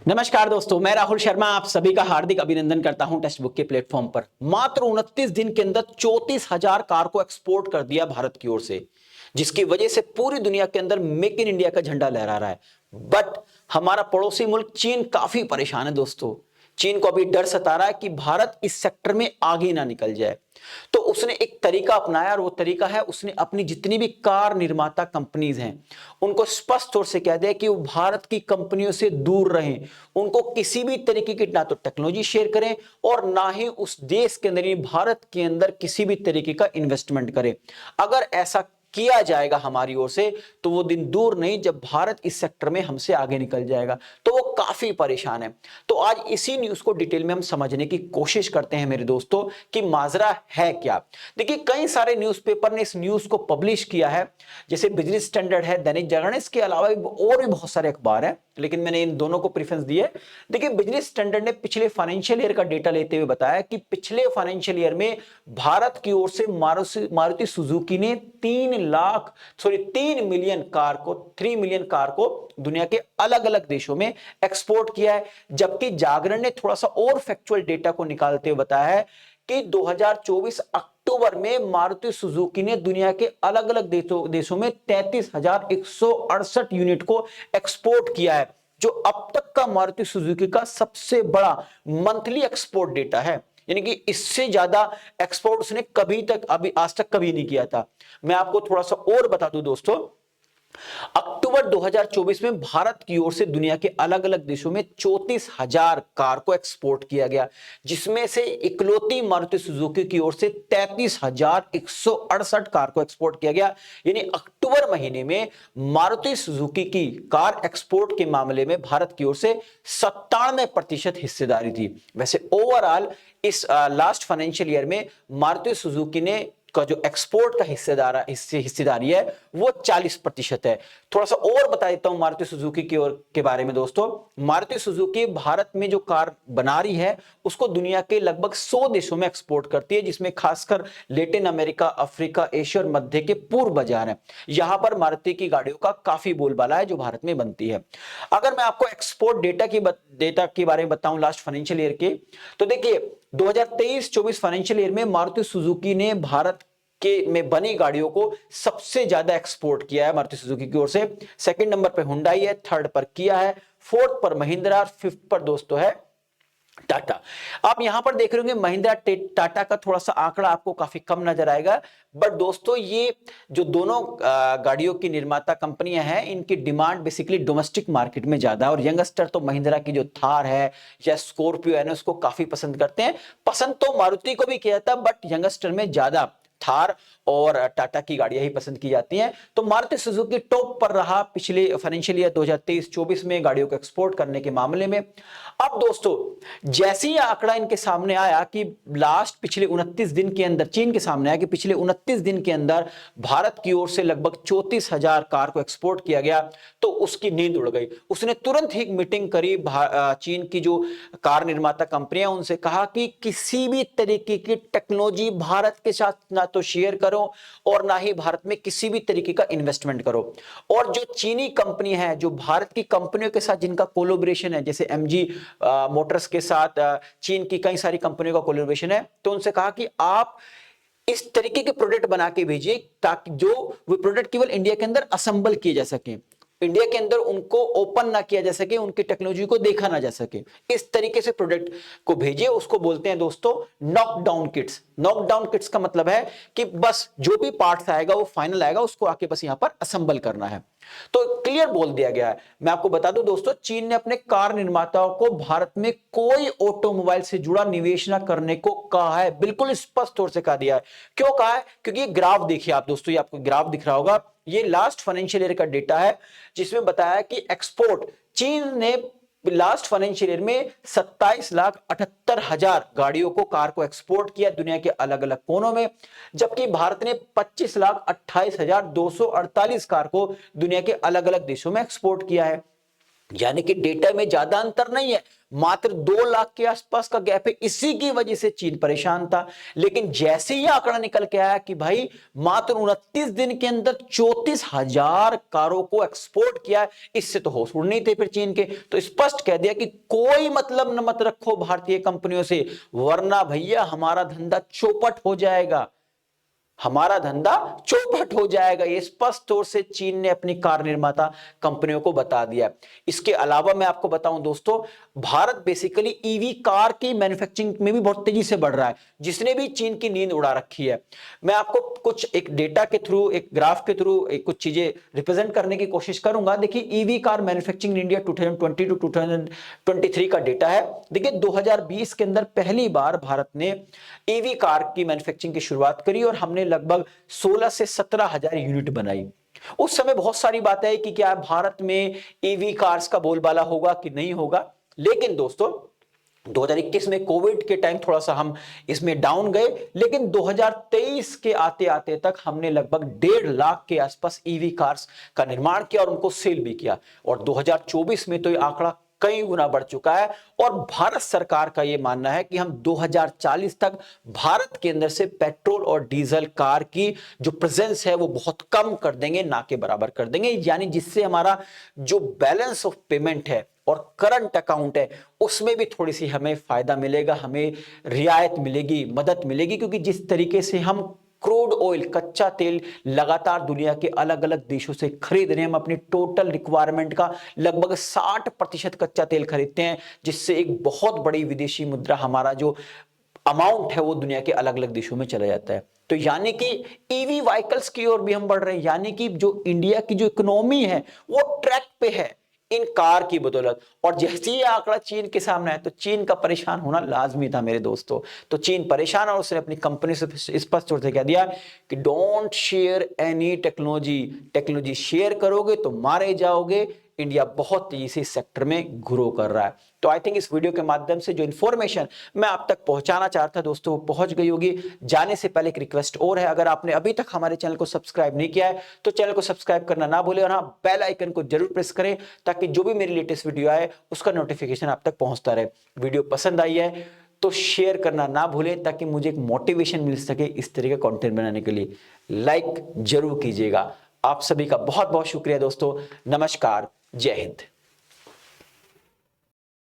नमस्कार दोस्तों, मैं राहुल शर्मा आप सभी का हार्दिक अभिनंदन करता हूं टेक्स्ट बुक के प्लेटफॉर्म पर। मात्र 29 दिन के अंदर 34,000 कार को एक्सपोर्ट कर दिया भारत की ओर से, जिसकी वजह से पूरी दुनिया के अंदर मेक इन इंडिया का झंडा लहरा रहा है। बट हमारा पड़ोसी मुल्क चीन काफी परेशान है दोस्तों। चीन को अभी डर सता रहा है कि भारत इस सेक्टर में आगे ना निकल जाए। तो उसने एक तरीका अपनाया और वो तरीका है उसने अपनी जितनी भी कार निर्माता कंपनीज हैं उनको स्पष्ट तौर से कह दिया कि वो भारत की कंपनियों से दूर रहें। उनको किसी भी तरीके की ना तो टेक्नोलॉजी शेयर करें और ना ही उस देश के अंदर भारत के अंदर किसी भी तरीके का इन्वेस्टमेंट करें। अगर ऐसा किया जाएगा हमारी ओर से तो वो दिन दूर नहीं जब भारत इस सेक्टर में हमसे आगे निकल जाएगा। तो वो काफी परेशान है। तो आज इसी न्यूज को डिटेल में हम समझने की कोशिश करते हैं मेरे दोस्तों कि माजरा है क्या। देखिए, कई सारे न्यूज़पेपर ने इस न्यूज को पब्लिश किया है, जैसे बिजनेस स्टैंडर्ड है, दैनिक जागरण, इसके अलावा और भी बहुत सारे अखबार हैं, लेकिन मैंने इन दोनों को प्रेफरेंस दी है। देखिए, बिजनेस स्टैंडर्ड ने पिछले फाइनेंशियल ईयर का डेटा लेते हुए बताया कि पिछले फाइनेंशियल ईयर में भारत की ओर से मारुति सुजुकी ने 3 मिलियन कार को 3 मिलियन कार को दुनिया के अलग अलग देशों में एक्सपोर्ट किया है। जबकि जागरण ने थोड़ा सा और फैक्चुअल डेटा को निकालते हुए बताया है कि 2024 अक्टूबर में मारुति सुजुकी ने दुनिया के अलग अलग देशों में 33,168 यूनिट को एक्सपोर्ट किया है, जो अब तक का मारुति सुजुकी का सबसे बड़ा मंथली एक्सपोर्ट डेटा है। यानी कि इससे ज्यादा एक्सपोर्ट उसने कभी तक अभी आज तक कभी नहीं किया था। मैं आपको थोड़ा सा और बता दूं दोस्तों, अक्टूबर 2024 में भारत की ओर से दुनिया के अलग अलग देशों में 34,000 कार को एक्सपोर्ट किया गया, जिसमें से इकलौती मारुति सुजुकी की ओर से 33,168 कार को एक्सपोर्ट किया गया। यानी अक्टूबर महीने में मारुति सुजुकी की कार एक्सपोर्ट के मामले में भारत की ओर से 97% हिस्सेदारी थी। वैसे ओवरऑल इस लास्ट फाइनेंशियल ईयर में मारुति सुजुकी ने का जो एक्सपोर्ट का हिस्सेदारी है वो 40% है। थोड़ा सा और बता देता हूं मारुति सुजुकी की ओर के बारे में दोस्तों। मारुति सुजुकी भारत में जो कार बना रही है उसको दुनिया के लगभग 100 देशों में एक्सपोर्ट करती है, जिसमें खासकर लेटिन अमेरिका, अफ्रीका, एशिया और मध्य के पूर्व बाजार है। यहां पर मारुति की गाड़ियों का काफी बोलबाला है जो भारत में बनती है। अगर मैं आपको एक्सपोर्ट डेटा के बारे में बताऊं लास्ट फाइनेंशियल ईयर के, तो देखिए 2023-24 फाइनेंशियल ईयर में मारुति सुजुकी ने भारत के में बनी गाड़ियों को सबसे ज्यादा एक्सपोर्ट किया है मारुति सुजुकी की ओर से। सेकंड नंबर पर हुंडई है, थर्ड पर किया है, फोर्थ पर महिंद्रा, फिफ्थ पर दोस्तों है टाटा। आप यहां पर देख रहे होंगे महिंद्रा टाटा का थोड़ा सा आंकड़ा आपको काफी कम नजर आएगा। बट दोस्तों ये जो दोनों गाड़ियों की निर्माता कंपनियां हैं इनकी डिमांड बेसिकली डोमेस्टिक मार्केट में ज्यादा है, और यंगस्टर तो महिंद्रा की जो थार है या स्कॉर्पियो है ना उसको काफी पसंद करते हैं। पसंद तो मारुति को भी किया था, बट यंगस्टर में ज्यादा थार और टाटा की गाड़ियां ही पसंद की जाती हैं। तो मारुति सुजुकी टॉप पर रहा पिछले फाइनेंशियल ईयर 2023-24 में गाड़ियों को एक्सपोर्ट करने के मामले में। अब दोस्तों जैसे ही आंकड़ा इनके सामने आया कि पिछले 29 दिन के अंदर चीन के सामने आया कि पिछले 29 दिन के अंदर भारत की ओर से लगभग 34,000 कार को एक्सपोर्ट किया गया, तो उसकी नींद उड़ गई। उसने तुरंत ही एक मीटिंग करी चीन की जो कार निर्माता कंपनियां, उनसे कहा कि किसी भी तरीके की टेक्नोलॉजी भारत के साथ ना तो शेयर करो और ना ही भारत में किसी भी तरीके का इन्वेस्टमेंट करो। और जो चीनी कंपनी है, जो भारत की कंपनियों के साथ जिनका कोलैबोरेशन है, जैसे एमजी मोटर्स के साथ चीन की कई सारी कंपनियों का कोलैबोरेशन है, तो उनसे कहा कि आप इस तरीके के प्रोडक्ट बना के भेजिए ताकि जो वो प्रोडक्ट केवल इंडिया के अंदर असेंबल किए जा सके, इंडिया के अंदर उनको ओपन ना किया जा सके, उनकी टेक्नोलॉजी को देखा ना जा सके, इस तरीके से प्रोडक्ट को भेजिए। उसको बोलते हैं दोस्तों नॉकडाउन किट्स। नॉकडाउन किट्स का मतलब है कि बस जो भी पार्ट्स आएगा वो फाइनल आएगा, उसको आके बस यहां पर असेंबल करना है। तो क्लियर बोल दिया गया है। मैं आपको बता दूं दोस्तों, चीन ने अपने कार निर्माताओं को भारत में कोई ऑटोमोबाइल से जुड़ा निवेश ना करने को कहा है, बिल्कुल स्पष्ट तौर से कहा दिया है। क्यों कहा है? क्योंकि ये ग्राफ देखिए आप दोस्तों, ये आपको ग्राफ दिख रहा होगा, ये लास्ट फाइनेंशियल ईयर का डेटा है जिसमें बताया कि एक्सपोर्ट चीन ने लास्ट फाइनेंशियल ईयर में 27,78,000 गाड़ियों को, कार को एक्सपोर्ट किया दुनिया के अलग अलग कोनों में, जबकि भारत ने 25,28,248 कार को दुनिया के अलग अलग देशों में एक्सपोर्ट किया है। यानी कि डेटा में ज्यादा अंतर नहीं है, मात्र 2 लाख के आसपास का गैप है। इसी की वजह से चीन परेशान था। लेकिन जैसे ही आंकड़ा निकल के आया कि भाई मात्र 29 दिन के अंदर 34,000 कारों को एक्सपोर्ट किया, इससे तो होश उड़ नहीं थे फिर चीन के। तो स्पष्ट कह दिया कि कोई मतलब न मत रखो भारतीय कंपनियों से, वरना भैया हमारा धंधा चौपट हो जाएगा, हमारा धंधा चौपट हो जाएगा। ये स्पष्ट तौर से चीन ने अपनी कार निर्माता कंपनियों को बता दिया। इसके अलावा मैं आपको बताऊं दोस्तों, भारत बेसिकली ईवी कार की मैन्युफैक्चरिंग में भी बहुत तेजी से बढ़ रहा है, जिसने भी चीन की नींद उड़ा रखी है। मैं आपको कुछ एक डेटा के थ्रू, एक ग्राफ के थ्रू कुछ चीजें रिप्रेजेंट करने की कोशिश करूंगा। देखिए EV car manufacturing in India 2020 to 2023 का डेटा है। देखिए 2020 के अंदर पहली बार भारत ने ईवी कार की मैन्युफैक्चरिंग की शुरुआत करी और हमने लगभग 16 से 17,000 यूनिट बनाई। उस समय बहुत सारी बातें आई कि क्या भारत में ईवी कार्स का बोलबाला होगा कि नहीं होगा। लेकिन दोस्तों 2021 में कोविड के टाइम थोड़ा सा हम इसमें डाउन गए, लेकिन 2023 के आते आते तक हमने लगभग 1.5 लाख के आसपास ईवी कार्स का निर्माण किया और उनको सेल भी किया। और 2024 में तो ये आंकड़ा कई गुना बढ़ चुका है। और भारत सरकार का यह मानना है कि हम 2040 तक भारत के अंदर से पेट्रोल और डीजल कार की जो प्रेजेंस है वो बहुत कम कर देंगे, ना के बराबर कर देंगे। यानी जिससे हमारा जो बैलेंस ऑफ पेमेंट है और करंट अकाउंट है उसमें भी थोड़ी सी हमें फायदा मिलेगा, हमें रियायत मिलेगी, मदद मिलेगी। क्योंकि जिस तरीके से हम क्रूड ऑयल, कच्चा तेल लगातार दुनिया के अलग अलग देशों से खरीद रहे हैं, हम अपनी टोटल रिक्वायरमेंट का लगभग 60% कच्चा तेल खरीदते हैं, जिससे एक बहुत बड़ी विदेशी मुद्रा, हमारा जो अमाउंट है वो दुनिया के अलग अलग देशों में चला जाता है। तो यानी कि ईवी व्हीकल्स की ओर भी हम बढ़ रहे हैं, यानी कि जो इंडिया की जो इकोनॉमी है वो ट्रैक पे है इन कार की बदौलत। और जैसे ही आंकड़ा चीन के सामने है तो चीन का परेशान होना लाजमी था मेरे दोस्तों। तो चीन परेशान और उसने अपनी कंपनी से स्पष्ट तौर से कह दिया कि don't share any technology, technology share करोगे तो मारे जाओगे। इंडिया बहुत तेजी से इस सेक्टर में ग्रो कर रहा है। तो आई थिंक इस वीडियो के माध्यम से जो इन्फॉर्मेशन मैं आप तक पहुंचाना चाहता दोस्तों वो पहुंच गई होगी। जाने से पहले एक रिक्वेस्ट और है, अगर आपने अभी तक हमारे चैनल को सब्सक्राइब नहीं किया है तो चैनल को सब्सक्राइब करना ना भूलें और हाँ बेल आइकन को जरूर प्रेस करें ताकि जो भी मेरी लेटेस्ट वीडियो आए उसका नोटिफिकेशन आप तक पहुंचता रहे। वीडियो पसंद आई है तो शेयर करना ना भूलें ताकि मुझे एक मोटिवेशन मिल सके इस तरह का कंटेंट बनाने के लिए। लाइक जरूर कीजिएगा। आप सभी का बहुत बहुत शुक्रिया दोस्तों। नमस्कार, जय हिंद।